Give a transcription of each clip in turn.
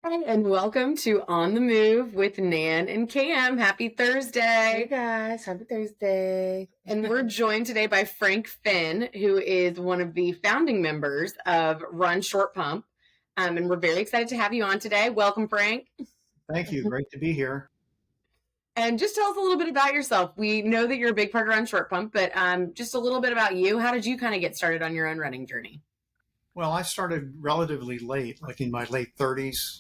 Hi, and welcome to On the Move with Nan and Cam. Happy Hey Thursday. guys, happy Thursday. And we're joined today by Frank Finn, who is one of the founding members of Run Short Pump. And we're very excited to have you on today. Welcome, Frank. Thank you. Great to be here. And just tell us a little bit about yourself. We know that you're a big part of Run Short Pump, but just a little bit about you. How did you kind of get started on your own running journey? Well, I started relatively late, like in my late 30s,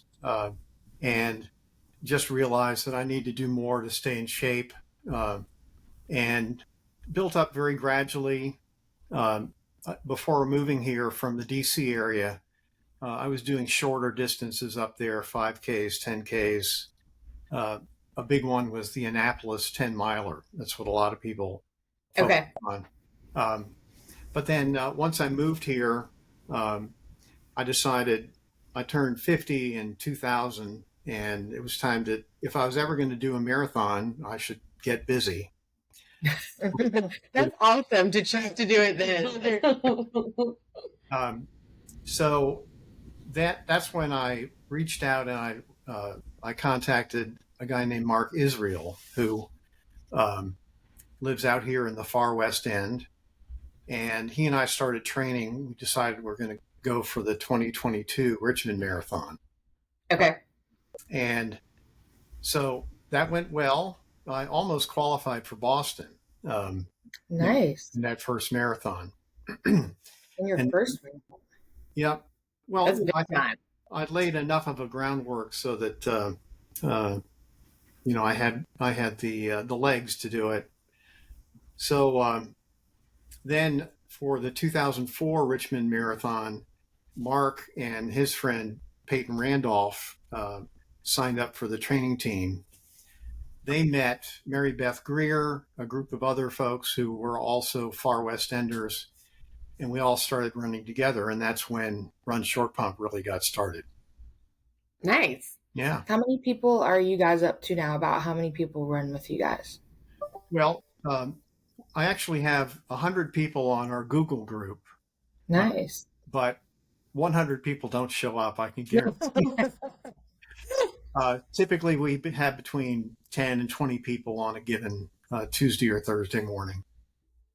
and just realized that I need to do more to stay in shape, and built up very gradually. Before moving here from the DC area, I was doing shorter distances up there, 5Ks, 10Ks. A big one was the Annapolis 10 miler. That's what a lot of people focus on. But then once I moved here, I decided I turned 50 in 2000, and it was time to, if I was ever going to do a marathon, I should get busy. That's awesome to choose to do it then. So that's when I reached out and I contacted a guy named Mark Israel, who lives out here in the far West End. And he and I started training. We decided we're going to go for the 2022 Richmond Marathon. Okay. And so that went well. I almost qualified for Boston. Nice. In that first marathon. In your first marathon? Yeah. Well, That's a big time. I'd laid enough of a groundwork so that I had the legs to do it. So then for the 2004 Richmond Marathon, Mark and his friend Peyton Randolph signed up for the training team. They met Mary Beth Greer, a group of other folks who were also far West Enders, and we all started running together. And that's when Run Short Pump really got started. Nice. Yeah. How many people are you guys up to now? About how many people run with you guys? Well, I actually have 100 people on our Google group. Nice. But 100 people don't show up, I can guarantee. Typically, we have between 10 and 20 people on a given Tuesday or Thursday morning.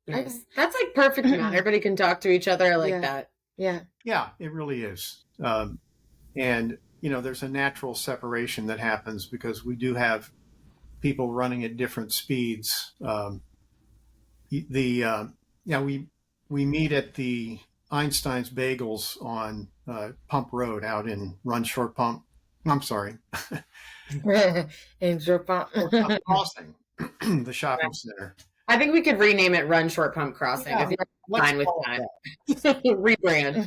Nice. That's like perfect amount. Everybody can talk to each other like that. Yeah. Yeah, it really is. And, there's a natural separation that happens because we do have people running at different speeds. We meet at the Einstein's Bagels on Pump Road out in Run Short Pump. I'm sorry. In Short Pump. Crossing, the shopping center. I think we could rename it Run Short Pump Crossing. Yeah, I think I'm fine with that. Rebrand.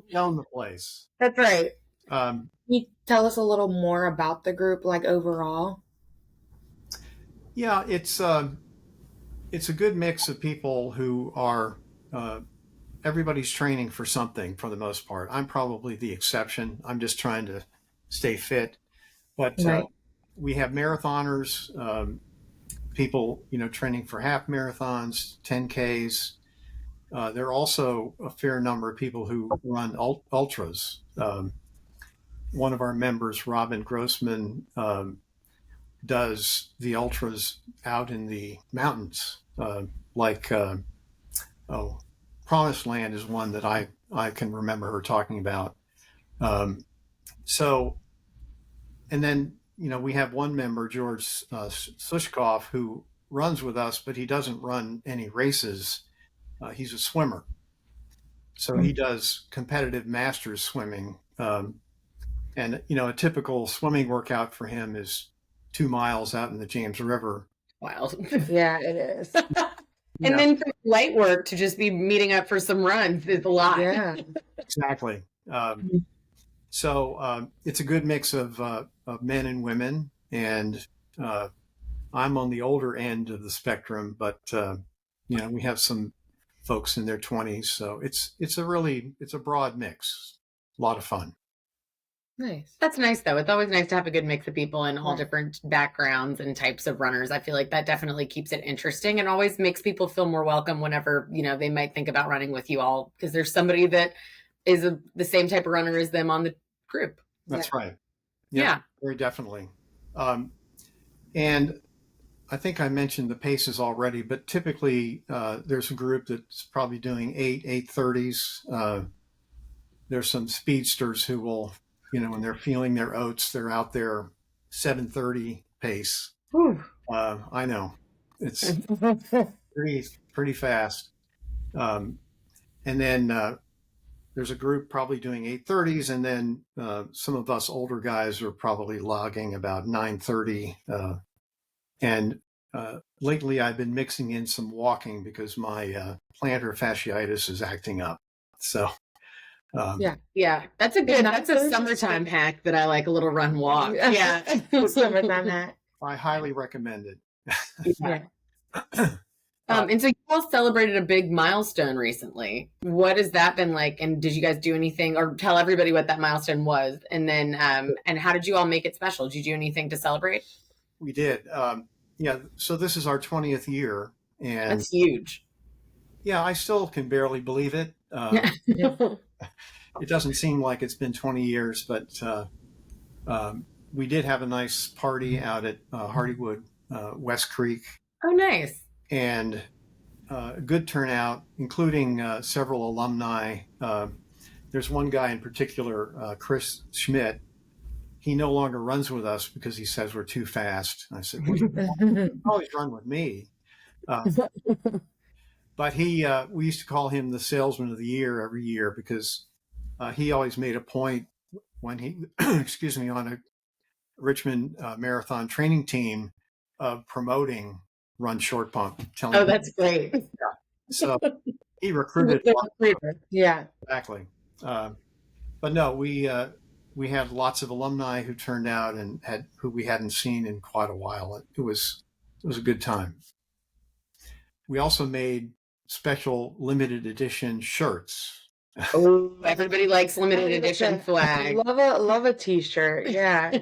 We own the place. That's right. Can you tell us a little more about the group, like overall? Yeah, it's a good mix of people who are, everybody's training for something for the most part. I'm probably the exception. I'm just trying to stay fit. But Right. We have marathoners, people, training for half marathons, 10Ks. There are also a fair number of people who run ultras. One of our members, Robin Grossman, does the ultras out in the mountains, Promised Land is one that I can remember her talking about. And then, we have one member, George Sushkoff, who runs with us, but he doesn't run any races. He's a swimmer. So he does competitive masters swimming. And, a typical swimming workout for him is 2 miles out in the James River. Wow. Yeah, it is. And then from light work to just be meeting up for some runs is a lot. Yeah. Exactly. So it's a good mix of men and women. And I'm on the older end of the spectrum, but, we have some folks in their 20s. So it's a broad mix. A lot of fun. Nice. That's nice, though. It's always nice to have a good mix of people in all Right. different backgrounds and types of runners. I feel like that definitely keeps it interesting and always makes people feel more welcome whenever, they might think about running with you all, because there's somebody that is the same type of runner as them on the group. That's right. Yeah. Very definitely. And I think I mentioned the paces already, but typically there's a group that's probably doing 8:30s. There's some speedsters who will, when they're feeling their oats, they're out there 7:30 pace. I know it's pretty fast. And then there's a group probably doing 8:30s, and then some of us older guys are probably logging about 9:30. And lately, I've been mixing in some walking because my plantar fasciitis is acting up. So, yeah, that's a summertime hack that I like. A little run walk. Yeah, summertime hack. I highly recommend it. Yeah. And so you all celebrated a big milestone recently. What has that been like? And did you guys do anything, or tell everybody what that milestone was? And then, and how did you all make it special? Did you do anything to celebrate? We did. So this is our 20th year, and that's huge. Yeah, I still can barely believe it. It doesn't seem like it's been 20 years, but we did have a nice party out at Hardywood, West Creek. Oh, nice. And a good turnout, including several alumni. There's one guy in particular, Chris Schmidt. He no longer runs with us because he says we're too fast. I said, well, you always run with me. But we used to call him the salesman of the year every year because he always made a point when he, on a Richmond marathon training team of promoting Run Short Pump. That's great. Yeah. So he recruited. Yeah, exactly. But no, we had lots of alumni who turned out and who we hadn't seen in quite a while. It was a good time. We also made special limited edition shirts. Oh, everybody likes limited edition flag. Love a t-shirt. Yeah.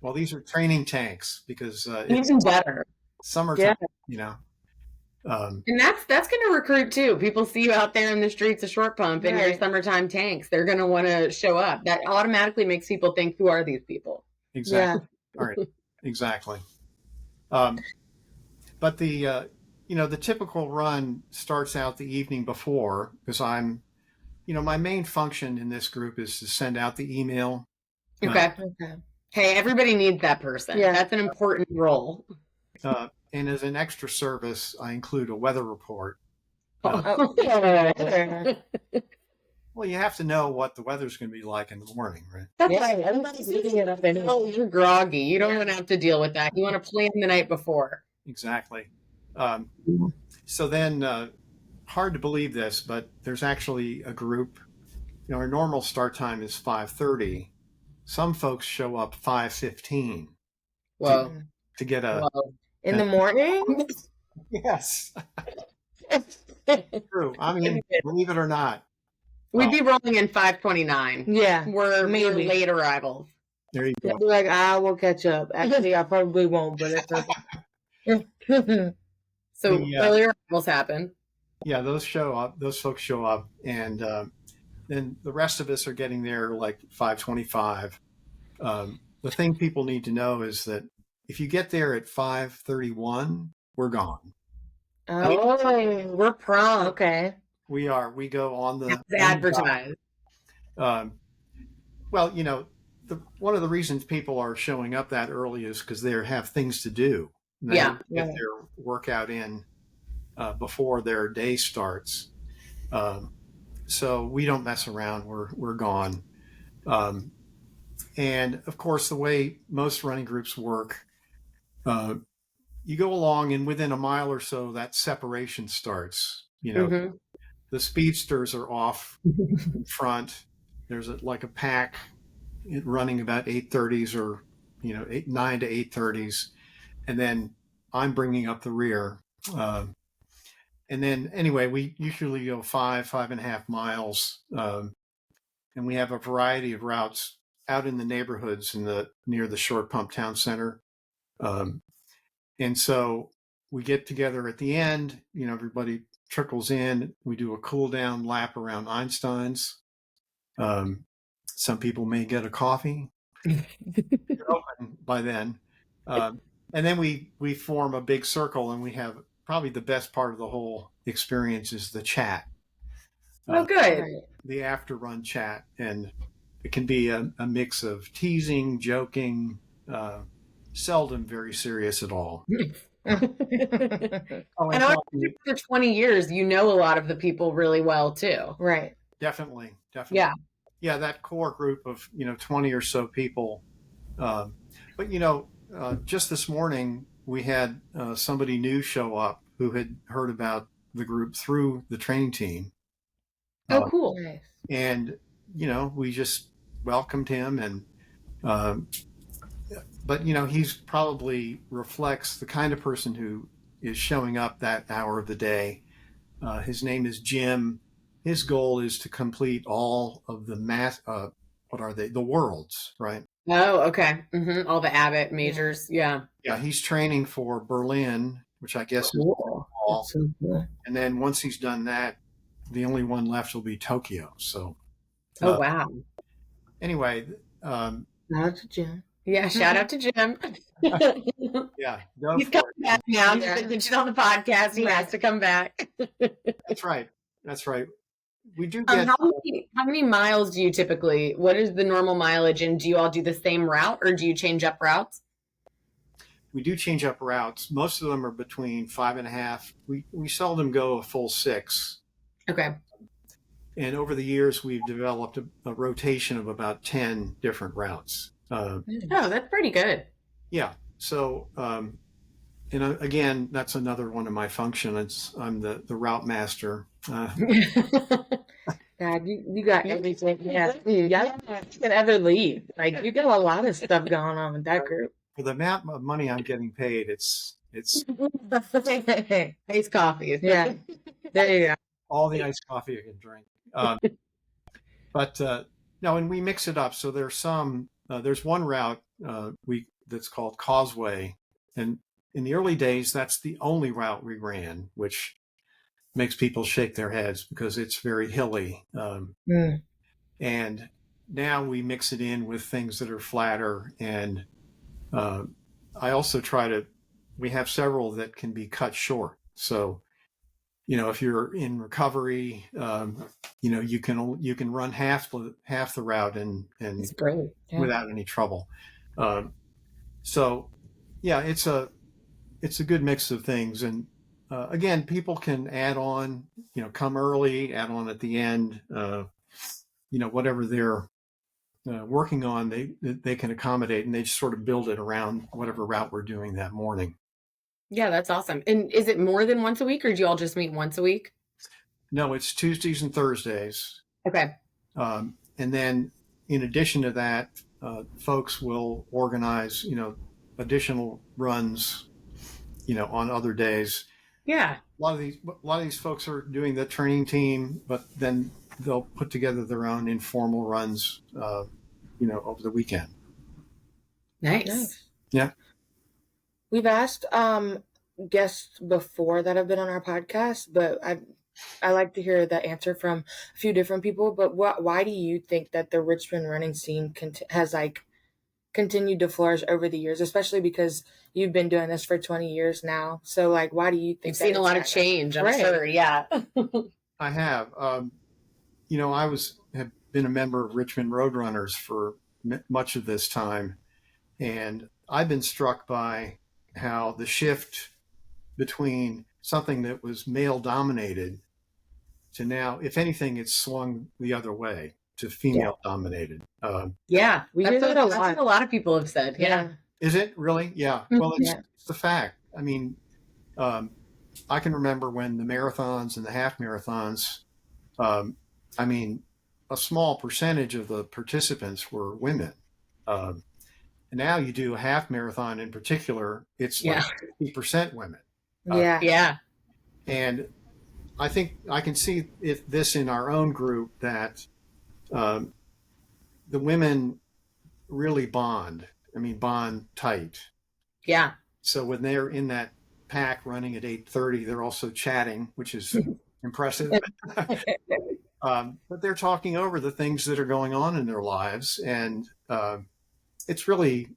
Well, these are training tanks because it's even better. Summertime, and that's going to recruit too. People see you out there in the streets of Short Pump in your summertime tanks. They're going to want to show up. That automatically makes people think, who are these people? Exactly. Yeah. All right. Exactly. But the the typical run starts out the evening before because my main function in this group is to send out the email. Okay. Hey, everybody needs that person. Yeah. That's an important role. And as an extra service, I include a weather report. Well, you have to know what the weather's going to be like in the morning, right? That's right. Everybody's eating it up there. Oh, you're groggy. You don't want to have to deal with that. You want to plan the night before. Exactly. So then, hard to believe this, but there's actually a group. Our normal start time is 5:30. Some folks show up 5:15. Whoa. To get in the morning? Yes. True. I mean, believe it or not. We'd be rolling in 5:29. Yeah. We're late arrivals. There you go. Like, I will catch up. Actually, I probably won't, but it's okay. So earlier arrivals happen. Yeah, those folks show up, and then the rest of us are getting there like 5:25. The thing people need to know is that if you get there at 5:31, we're gone. Oh, we're prompt. Okay. We are. We go on the advertise. Well, one of the reasons people are showing up that early is because they have things to do. They get their workout in before their day starts. So we don't mess around. We're gone. And of course, the way most running groups work, you go along, and within a mile or so, that separation starts. The speedsters are off in front. There's a pack running about 8:30s or 9 to 8:30s, and then I'm bringing up the rear. And then anyway, we usually go 5.5 miles, and we have a variety of routes out in the neighborhoods near the Short Pump Town Center. And so we get together at the end, everybody trickles in. We do a cool down lap around Einstein's. Some people may get a coffee. They're open by then. And then we form a big circle, and we have probably the best part of the whole experience is the chat. Oh, good. The after run chat, and it can be a mix of teasing, joking, seldom very serious at all. And for 20 years, you know a lot of the people really well too. Right. Definitely. Yeah, that core group of 20 or so people. But just this morning we had somebody new show up who had heard about the group through the training team. Oh, cool. Nice. And we just welcomed him, and but he's probably reflects the kind of person who is showing up that hour of the day. His name is Jim. His goal is to complete all of the what are they? The worlds, right? Oh, okay. Mm-hmm. All the Abbott majors. Yeah. Yeah, he's training for Berlin, which I guess Cool. is fall. So cool. And then once he's done that, the only one left will be Tokyo. So, Oh, wow. Anyway, Shout out to Jim. Yeah, shout out to Jim. yeah, He's coming back now. He's been mentioned on the podcast. He has to come back. That's right. We do get. How many miles do you typically? What is the normal mileage, and do you all do the same route, or do you change up routes? We do change up routes. Most of them are between 5.5. We seldom go a full 6. Okay. And over the years, we've developed a rotation of about 10 different routes. Oh, that's pretty good. Yeah. So, again, that's another one of my functions. I'm the route master. God, you got everything. Yeah. Y'all can ever leave. Like, you got a lot of stuff going on with that group. For the amount of money I'm getting paid, it's Iced coffee. Yeah. There you go. all the iced coffee I can drink. But no, and we mix it up. So there's one route that's called Causeway, and in the early days, that's the only route we ran, which makes people shake their heads because it's very hilly. And now we mix it in with things that are flatter, and I also we have several that can be cut short. So, if you're in recovery, you can run half the route and It's great. Yeah. without any trouble. So, yeah, it's a good mix of things. And again, people can add on, come early, add on at the end, whatever they're working on, they can accommodate, and they just sort of build it around whatever route we're doing that morning. Yeah, that's awesome. And is it more than once a week, or do you all just meet once a week? No, it's Tuesdays and Thursdays. Okay. And then in addition to that, folks will organize, additional runs, on other days. Yeah. A lot of these folks are doing the training team, but then they'll put together their own informal runs, over the weekend. Nice. Yeah. We've asked guests before that have been on our podcast, but I like to hear the answer from a few different people. But why do you think that the Richmond running scene has continued to flourish over the years, especially because you've been doing this for 20 years now? So why do you think you've seen a lot of change? I'm sure. Yeah. I have. I have been a member of Richmond Roadrunners for much of this time, and I've been struck by how the shift between something that was male dominated to now, if anything, it's swung the other way to female dominated. Yeah, we hear that a lot. That's what a lot of people have said. Yeah. Is it really? Yeah. Well, it's the fact. I mean, I can remember when the marathons and the half marathons, a small percentage of the participants were women. And now you do a half marathon in particular, it's like 50% women. Yeah. And I think I can see this in our own group that the women really bond tight. Yeah. So when they're in that pack running at 8:30, they're also chatting, which is impressive. But they're talking over the things that are going on in their lives. And it's really,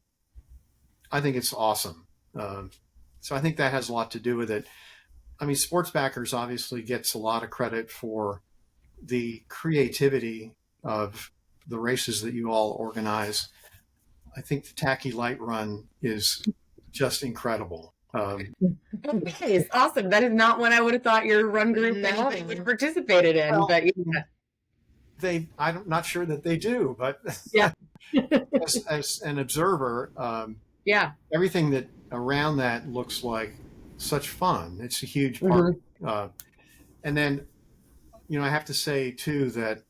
I think it's awesome. So I think that has a lot to do with it. I mean, Sports Backers obviously gets a lot of credit for the creativity of the races that you all organize. I think the Tacky Light Run is just incredible. Nice, awesome. That is not one I would have thought your run group would have participated in, Well, but yeah. I'm not sure that they do, but Yeah. as an observer, Yeah. everything that around that looks like such fun. It's a huge part. And then, I have to say too that,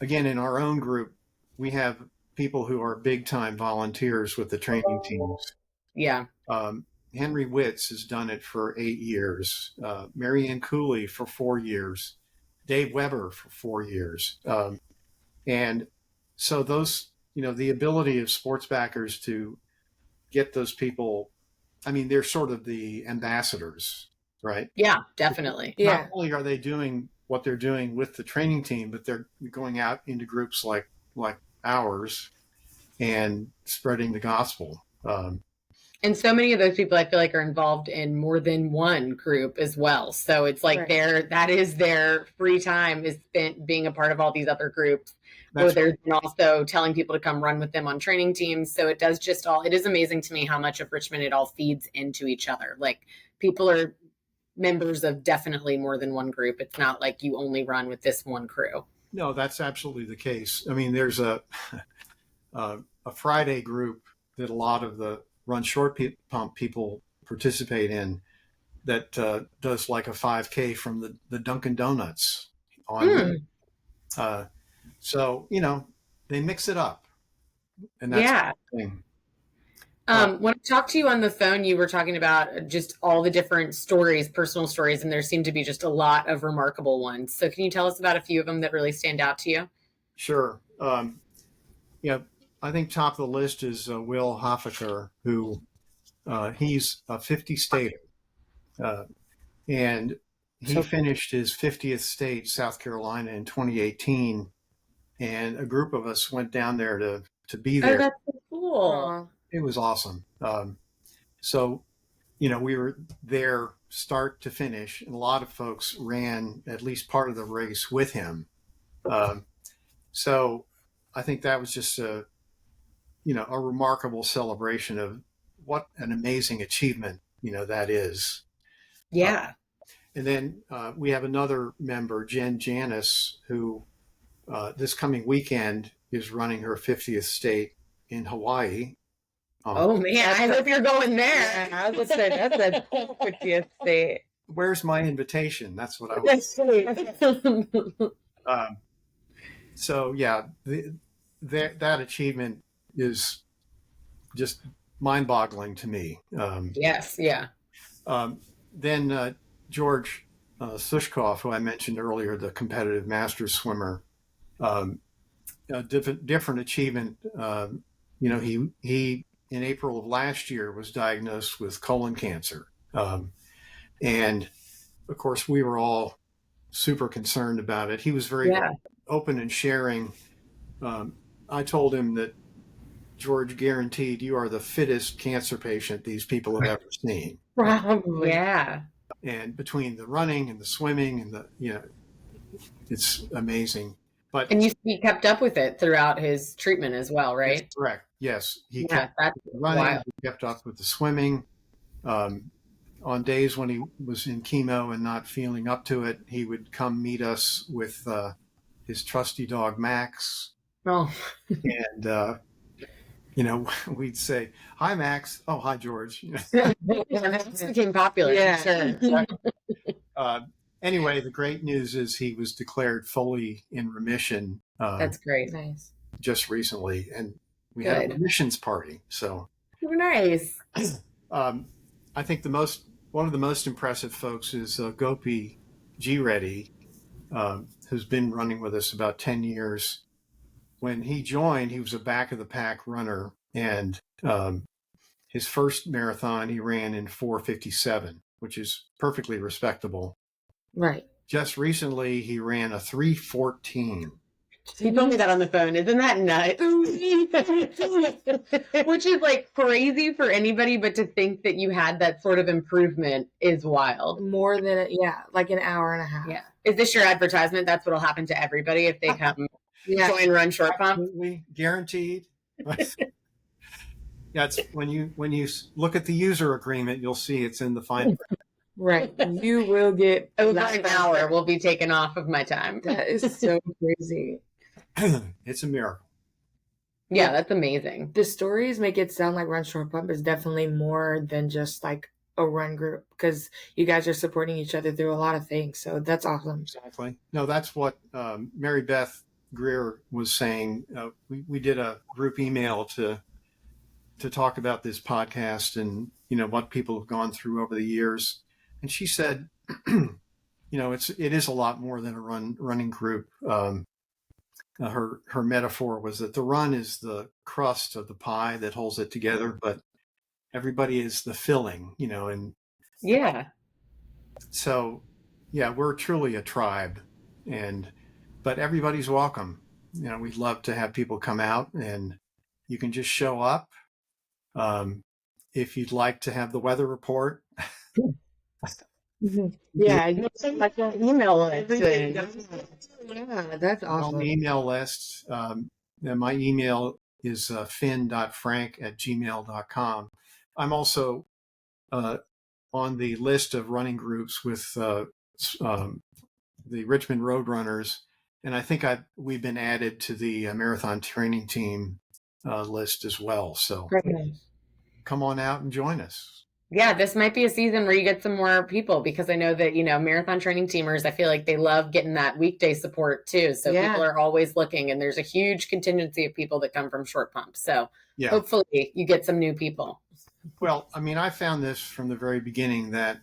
again, in our own group, we have people who are big time volunteers with the training teams. Yeah. Henry Witz has done it for 8 years. Marianne Cooley for 4 years. Dave Weber for 4 years. And so those, the ability of Sports Backers to get those people, I mean, they're sort of the ambassadors, right? Yeah, definitely. Not only are they doing what they're doing with the training team, but they're going out into groups like ours and spreading the gospel. And so many of those people I feel like are involved in more than one group as well. So it's like that is their free time is spent being a part of all these other groups. Or there's also telling people to come run with them on training teams. So it is amazing to me how much of Richmond it all feeds into each other. Like people are members of definitely more than one group. It's not like you only run with this one crew. No, that's absolutely the case. I mean, there's a Friday group that a lot of the Run Short Pump people participate in that does like a 5K from the Dunkin' Donuts on. So, they mix it up. And that's the thing. When I talked to you on the phone, you were talking about just all the different stories, personal stories, and there seemed to be just a lot of remarkable ones. So can you tell us about a few of them that really stand out to you? Sure. I think top of the list is Will Hoffaker, who he's a 50 stater. And he finished his 50th state, South Carolina, in 2018. And a group of us went down there to be there. Oh, that's so cool. It was awesome. So, we were there start to finish, and a lot of folks ran at least part of the race with him. So I think that was just a remarkable celebration of what an amazing achievement, that is. Yeah. And then we have another member, Jen Janis, who this coming weekend is running her 50th state in Hawaii. Oh man, I hope you're going there. Yeah, I was gonna say that's a 50th state. Where's my invitation? That's what I was. So yeah, that achievement is just mind-boggling to me. Yes, yeah. Then George Sushkoff, who I mentioned earlier, the competitive masters swimmer, different achievement. He in April of last year was diagnosed with colon cancer. And of course we were all super concerned about it. He was very open and sharing. I told him that, George, guaranteed you are the fittest cancer patient these people have ever seen. Probably. Yeah. And between the running and the swimming and it's amazing. And he kept up with it throughout his treatment as well, right? That's correct. Yes. He kept running, wild. he kept up with the swimming. On days when he was in chemo and not feeling up to it, he would come meet us with his trusty dog, Max. Oh. And, we'd say, "Hi, Max." "Oh, hi, George." This became popular. Yeah. Sure. Anyway, the great news is he was declared fully in remission. That's great. Nice. Just recently, and we had a remissions party. So nice. I think one of the most impressive folks is Gopi G. Reddy, who's been running with us about 10 years. When he joined, he was a back of the pack runner, and his first marathon he ran in 4:57, which is perfectly respectable. Right. just recently he ran a 3:14. He told me that on the phone. Isn't that nuts? Which is like crazy for anybody, but to think that you had that sort of improvement is wild. More than, like an hour and a half. Yeah. Is this your advertisement? That's what'll happen to everybody if they come join Run Short Pump? Absolutely guaranteed. Yeah, it's when you look at the user agreement, you'll see it's in the fine print. Right. You will get over an hour will be taken off of my time. That is so crazy. It's a miracle. Yeah, that's amazing. The stories make it sound like Run Short Pump is definitely more than just like a run group, because you guys are supporting each other through a lot of things. So that's awesome. Exactly. No, that's what Mary Beth Greer was saying. We did a group email to talk about this podcast and, what people have gone through over the years. And she said, it is a lot more than a running group. Her metaphor was that the run is the crust of the pie that holds it together, but everybody is the filling, and yeah. So, yeah, we're truly a tribe, but everybody's welcome. We'd love to have people come out, and you can just show up. If you'd like to have the weather report. Yeah, like an email list. Yeah, that's awesome. On the email list, my email is finn.frank@gmail.com. I'm also on the list of running groups with the Richmond Roadrunners, and I think we've been added to the marathon training team list as well. So come on out and join us. Yeah, this might be a season where you get some more people, because I know that, marathon training teamers, I feel like they love getting that weekday support too. So people are always looking, and there's a huge contingency of people that come from Short Pump. So hopefully you get some new people. Well, I found this from the very beginning that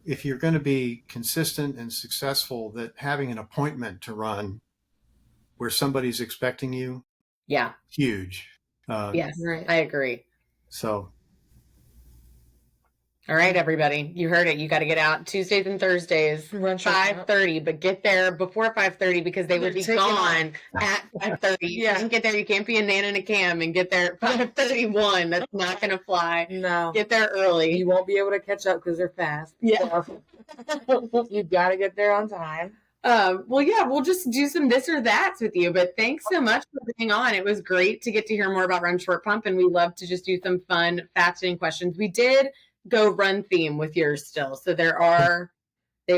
if you're going to be consistent and successful, that having an appointment to run where somebody's expecting you, huge. Yes, right. I agree. So. All right, everybody. You heard it. You got to get out Tuesdays and Thursdays, 5:30, but get there before 5:30 because they would be gone at 5:30. You can't get there. You can't be a Nan and a Kam and get there at 5:31. That's not going to fly. No. Get there early. You won't be able to catch up because they're fast. Yeah. So you got to get there on time. We'll just do some this or that's with you, but thanks so much for being on. It was great to get to hear more about Run Short Pump, and we love to just do some fun, fascinating questions. We did go run theme with yours still. So they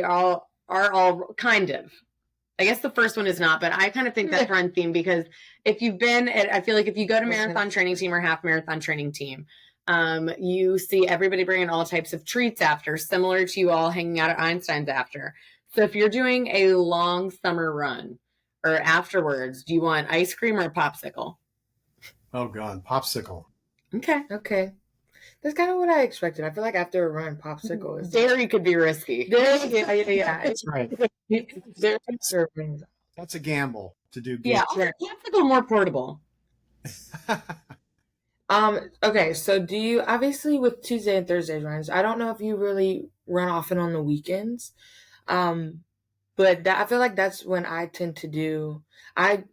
all are kind of, I guess the first one is not, but I kind of think that's run theme, because if you've been at, I feel like if you go to marathon training team or half marathon training team, you see everybody bringing all types of treats after, similar to you all hanging out at Einstein's after. So if you're doing a long summer run or afterwards, do you want ice cream or a popsicle? Oh God, popsicle. Okay. That's kind of what I expected. I feel like after a run, popsicle is dairy could be risky. Yeah, that's right. That's a gamble to do. Yeah, popsicle more portable. Okay, so do you, obviously with Tuesday and Thursday runs, I don't know if you really run often on the weekends, but I feel like that's when I tend to do. I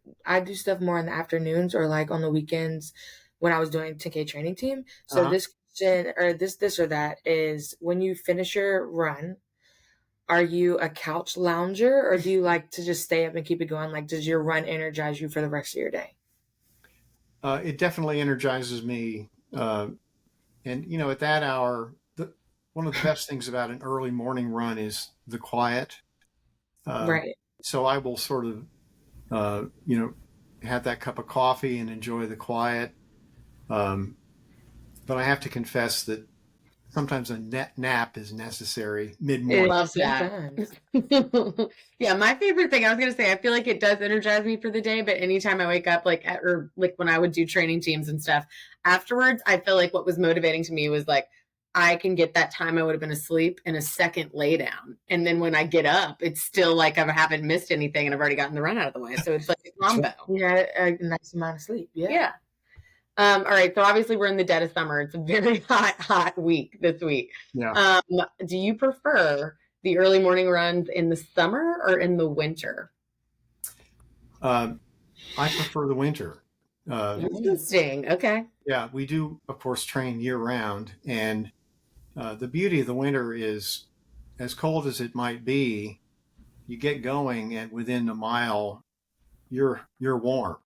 do stuff more in the afternoons or like on the weekends when I was doing 10K training team. So this question, or this or that, is when you finish your run, are you a couch lounger or do you like to just stay up and keep it going? Like, does your run energize you for the rest of your day? It definitely energizes me. And, at that hour, one of the best things about an early morning run is the quiet. Right. So I will sort of, have that cup of coffee and enjoy the quiet. But I have to confess that sometimes a nap is necessary mid-morning. I love that. Yeah, my favorite thing, I was going to say, I feel like it does energize me for the day, but anytime I wake up, like when I would do training teams and stuff, afterwards, I feel like what was motivating to me was like, I can get that time I would have been asleep in a second lay down. And then when I get up, it's still like I haven't missed anything and I've already gotten the run out of the way. So it's like a combo. Yeah, a nice amount of sleep. Yeah. All right. So obviously we're in the dead of summer. It's a very hot week this week. Yeah. Do you prefer the early morning runs in the summer or in the winter? I prefer the winter. Interesting. Okay. Yeah, we do, of course, train year round. And the beauty of the winter is, as cold as it might be, you get going and within a mile, you're warm.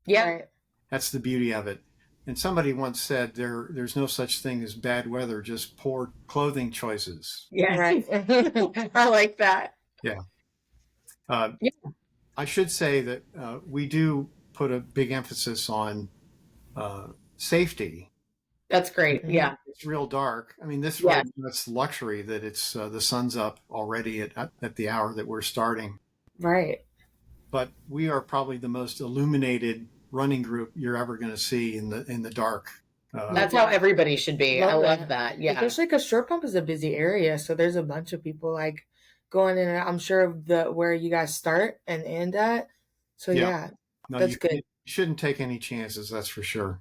Yeah. Right. That's the beauty of it. And somebody once said there's no such thing as bad weather, just poor clothing choices. Yeah. Right. I like that. Yeah. Yeah. I should say that we do put a big emphasis on safety. That's great. Yeah. It's real dark. I mean, this Yeah. right now, it's luxury that it's the sun's up already at the hour that we're starting. Right. But we are probably the most illuminated running group you're ever going to see in the dark. That's how everybody should be. I love that. Yeah. Especially because Short Pump is a busy area, so there's a bunch of people like going in and out. I'm sure of where you guys start and end at. So yeah, No, that's you good. shouldn't take any chances. That's for sure.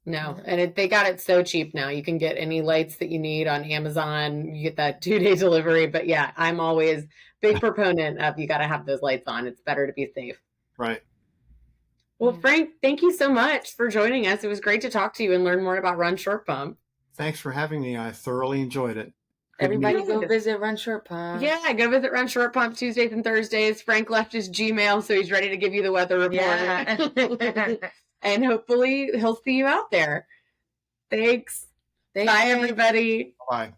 No, and they got it so cheap now. You can get any lights that you need on Amazon. You get that 2-day delivery. But yeah, I'm always big proponent of you got to have those lights on. It's better to be safe. Right. Well, Frank, thank you so much for joining us. It was great to talk to you and learn more about Run Short Pump. Thanks for having me. I thoroughly enjoyed it. Everybody go visit Run Short Pump. Yeah, go visit Run Short Pump Tuesdays and Thursdays. Frank left his Gmail, so he's ready to give you the weather report. Yeah. And hopefully he'll see you out there. Thanks. Bye, everybody. Bye.